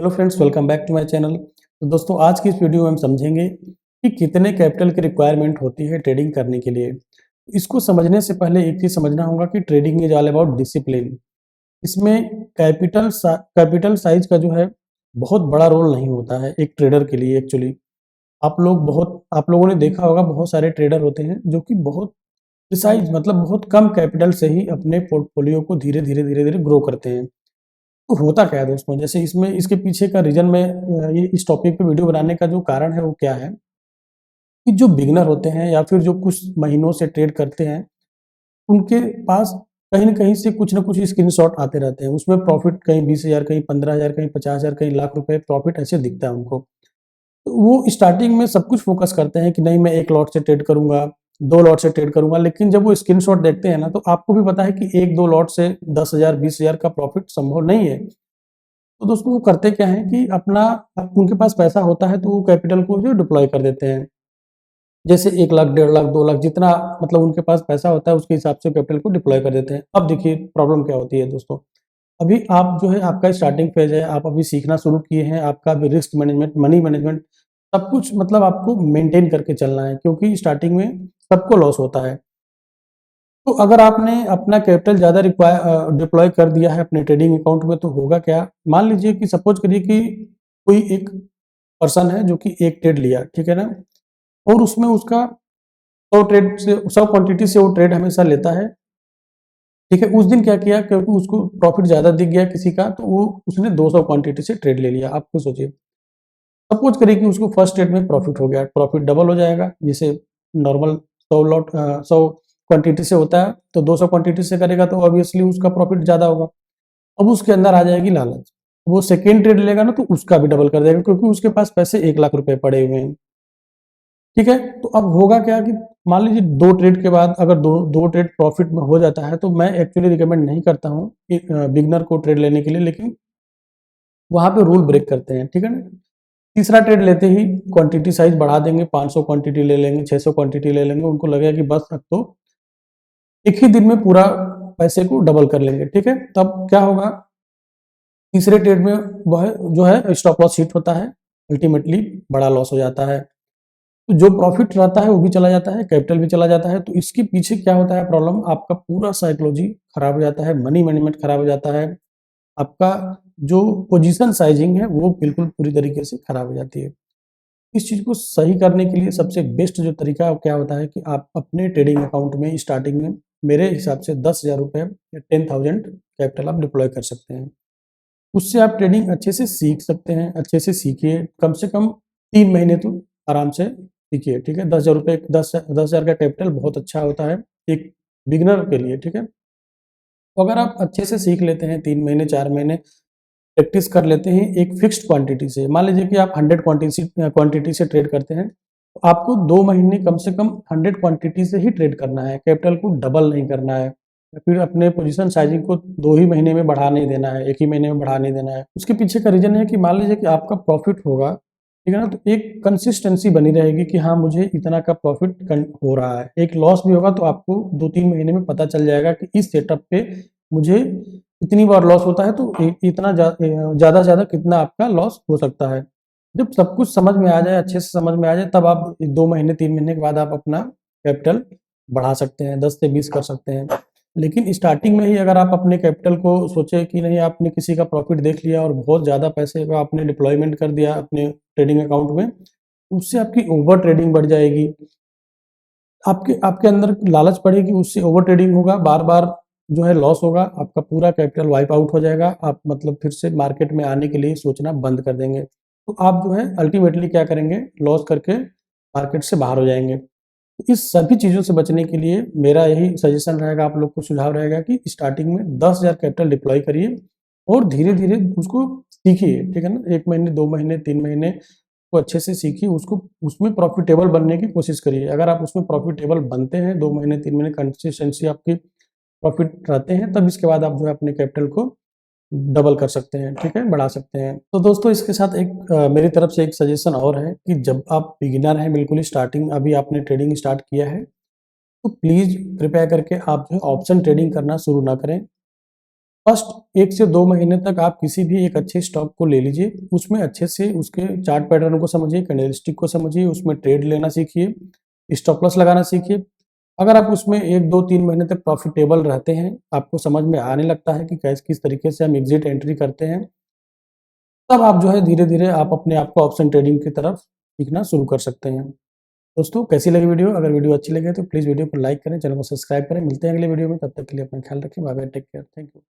Hello friends, welcome back to my channel. तो दोस्तों, आज की इस वीडियो में हम समझेंगे कि कितने कैपिटल की रिक्वायरमेंट होती है ट्रेडिंग करने के लिए। इसको समझने से पहले एक चीज़ समझना होगा कि trading is all about discipline. इसमें कैपिटल साइज का जो है बहुत बड़ा रोल नहीं होता है एक ट्रेडर के लिए एक्चुअली। आप लोगों ने देखा होगा, बहुत सारे ट्रेडर होते हैं जो कि बहुत प्रिसाइज मतलब बहुत कम कैपिटल से ही अपने पोर्टफोलियो को धीरे धीरे ग्रो करते हैं। तो होता क्या है दोस्तों, जैसे इसमें इसके पीछे का रीज़न में ये इस टॉपिक पे वीडियो बनाने का जो कारण है वो क्या है कि जो बिगिनर होते हैं या फिर जो कुछ महीनों से ट्रेड करते हैं, उनके पास कहीं न कहीं से कुछ न कुछ स्क्रीनशॉट आते रहते हैं। उसमें प्रॉफ़िट कहीं 20,000, कहीं 15,000, कहीं 50,000, कहीं लाख रुपए प्रॉफ़िट ऐसे दिखता है उनको। तो वो स्टार्टिंग में सब कुछ फ़ोकस करते हैं कि नहीं, मैं 1 लॉट से ट्रेड करूँगा, 2 लॉट से ट्रेड करूँगा, लेकिन जब वो स्क्रीनशॉट देखते हैं ना, तो आपको भी पता है कि 1-2 लॉट से 10,000, 20,000 का प्रॉफ़िट संभव नहीं है। तो दोस्तों, वो करते क्या हैं कि अपना अब उनके पास पैसा होता है तो वो कैपिटल को जो डिप्लॉय कर देते हैं। जैसे 1 लाख, 1.5 लाख, 2 लाख जितना मतलब उनके पास पैसा होता है उसके हिसाब से कैपिटल को डिप्लॉय कर देते हैं। अब देखिए प्रॉब्लम क्या होती है दोस्तों, अभी आप जो है आपका स्टार्टिंग फेज़ है, आप अभी सीखना शुरू किए हैं, आपका अभी रिस्क मैनेजमेंट, मनी मैनेजमेंट सब कुछ मतलब आपको मेंटेन करके चलना है, क्योंकि स्टार्टिंग में सबको लॉस होता है। तो अगर आपने अपना कैपिटल ज़्यादा डिप्लॉय कर दिया है अपने ट्रेडिंग अकाउंट में, तो होगा क्या? मान लीजिए कि सपोज़ करिए कि कोई एक पर्सन है जो कि एक ट्रेड लिया, ठीक है ना? और उसमें उसका 100 क्वांटिटी से वो ट्रेड हमेशा लेता है, ठीक है? उस दिन क्या किया, क्योंकि उसको प्रॉफ़िट ज़्यादा दिख गया किसी का, तो वो उसने 200 क्वांटिटी से ट्रेड ले लिया। आप खुद सोचिए, सपोज़ करिए कि उसको फर्स्ट ट्रेड में प्रॉफ़िट हो गया, प्रॉफ़िट डबल हो जाएगा। जैसे नॉर्मल 100 क्वांटिटी से होता है, तो 200 क्वांटिटी से करेगा तो ऑब्वियसली उसका प्रॉफ़िट ज़्यादा होगा। अब उसके अंदर आ जाएगी लालच। वो सेकंड ट्रेड लेगा ना, तो उसका भी डबल कर देगा, क्योंकि उसके पास पैसे 1 लाख रुपए पड़े हुए हैं। ठीक है? तो अब होगा क्या कि मान लीजिए 2 ट्रेड के बाद अगर 2 ट्रेड प्रॉफिट में हो जाता है, तो मैं एक्चुअली रिकमेंड नहीं करता हूँ कि बिगिनर को ट्रेड लेने के लिए, लेकिन वहाँ पे रूल ब्रेक करते हैं, ठीक है ना? तीसरा ट्रेड लेते ही क्वांटिटी साइज़ बढ़ा देंगे, 500 क्वांटिटी ले लेंगे, 600 क्वांटिटी ले लेंगे, उनको लगेगा कि बस अब तो एक ही दिन में पूरा पैसे को डबल कर लेंगे, ठीक है? तब क्या होगा, तीसरे ट्रेड में वह जो है स्टॉप लॉस हिट होता है, अल्टीमेटली बड़ा लॉस हो जाता है। तो जो प्रॉफिट रहता है वो भी चला जाता है, कैपिटल भी चला जाता है। तो इसके पीछे क्या होता है प्रॉब्लम, आपका पूरा साइकोलॉजी खराब हो जाता है, मनी मैनेजमेंट खराब हो जाता है, आपका जो पोजीशन साइजिंग है वो बिल्कुल पूरी तरीके से खराब हो जाती है। इस चीज़ को सही करने के लिए सबसे बेस्ट जो तरीका क्या होता है कि आप अपने ट्रेडिंग अकाउंट में स्टार्टिंग में मेरे हिसाब से 10,000 रुपए या 10,000 कैपिटल आप डिप्लॉय कर सकते हैं। उससे आप ट्रेडिंग अच्छे से सीख सकते हैं, अच्छे से सीखिए, कम से कम 3 महीने तो आराम से सीखिए, ठीक है? 10,000 रुपए 10,000 का कैपिटल बहुत अच्छा होता है एक बिगिनर के लिए, ठीक है? तो अगर आप अच्छे से सीख लेते हैं, 3 महीने, 4 महीने प्रैक्टिस कर लेते हैं एक फिक्स्ड क्वांटिटी से, मान लीजिए कि आप 100 क्वांटिटी से ट्रेड करते हैं, तो आपको 2 महीने कम से कम 100 क्वांटिटी से ही ट्रेड करना है, कैपिटल को डबल नहीं करना है, या फिर अपने पोजीशन साइजिंग को 2 ही महीने में बढ़ा नहीं देना है, 1 ही महीने में बढ़ा नहीं देना है। उसके पीछे का रीज़न है कि मान लीजिए कि आपका प्रॉफिट होगा, ठीक है ना? तो एक कंसिस्टेंसी बनी रहेगी कि हाँ, मुझे इतना का प्रॉफिट हो रहा है। एक लॉस भी होगा तो आपको 2-3 महीने में पता चल जाएगा कि इस सेटअप पे मुझे इतनी बार लॉस होता है, तो इतना ज़्यादा से ज़्यादा कितना आपका लॉस हो सकता है। जब सब कुछ समझ में आ जाए, अच्छे से समझ में आ जाए, तब आप 2 महीने 3 महीने के बाद आप अपना कैपिटल बढ़ा सकते हैं, 10 से 20 कर सकते हैं। लेकिन स्टार्टिंग में ही अगर आप अपने कैपिटल को सोचे कि नहीं, आपने किसी का प्रॉफिट देख लिया और बहुत ज़्यादा पैसे का आपने डिप्लॉयमेंट कर दिया अपने ट्रेडिंग अकाउंट में, उससे आपकी ओवर ट्रेडिंग बढ़ जाएगी। आपके आपके अंदर लालच पड़ेगी, उससे ओवर ट्रेडिंग होगा, बार-बार जो है लॉस होगा, आपका पूरा कैपिटल वाइप आउट हो जाएगा, आप मतलब फिर से मार्केट में आने के लिए सोचना बंद कर देंगे। तो आप जो है अल्टीमेटली क्या करेंगे, लॉस करके मार्केट से बाहर हो जाएँगे। तो इस सभी चीज़ों से बचने के लिए मेरा यही सजेशन रहेगा, आप लोग को सुझाव रहेगा कि स्टार्टिंग में 10,000 कैपिटल डिप्लॉय करिए और धीरे-धीरे उसको सीखिए, ठीक है ना? 1 महीने, 2 महीने, 3 महीने को अच्छे से सीखिए, उसको उसमें प्रॉफ़िटेबल बनने की कोशिश करिए। अगर आप उसमें प्रॉफ़िटेबल बनते हैं, 2 महीने, 3 महीने कंसिस्टेंसी आपकी प्रॉफ़िट रहते हैं, तब इसके बाद आप जो है अपने कैपिटल को डबल कर सकते हैं, ठीक है? बढ़ा सकते हैं। तो दोस्तों, इसके साथ एक मेरी तरफ से एक सजेशन और है कि जब आप बिगिनर हैं, बिल्कुल ही स्टार्टिंग अभी आपने ट्रेडिंग स्टार्ट किया है, तो प्लीज़ कृपया करके आप जो है ऑप्शन ट्रेडिंग करना शुरू ना करें। फर्स्ट 1 से 2 महीने तक आप किसी भी एक अच्छे स्टॉक को ले लीजिए, उसमें अच्छे से उसके चार्ट पैटर्न को समझिए, कैंडलस्टिक को समझिए, उसमें ट्रेड लेना सीखिए, स्टॉप लॉस लगाना सीखिए। अगर आप उसमें 1, 2, 3 महीने तक प्रॉफिटेबल रहते हैं, आपको समझ में आने लगता है कि कैस किस तरीके से हम एग्ज़िट एंट्री करते हैं, तब आप जो है धीरे-धीरे आप अपने आप को ऑप्शन ट्रेडिंग की तरफ सीखना शुरू कर सकते हैं। दोस्तों कैसी लगी वीडियो? अगर वीडियो अच्छी लगी तो प्लीज़ वीडियो को लाइक करें, चैनल को सब्सक्राइब करें। मिलते हैं अगले वीडियो में, तब तक के लिए अपना ख्याल रखें। Bye bye, take care, thank you.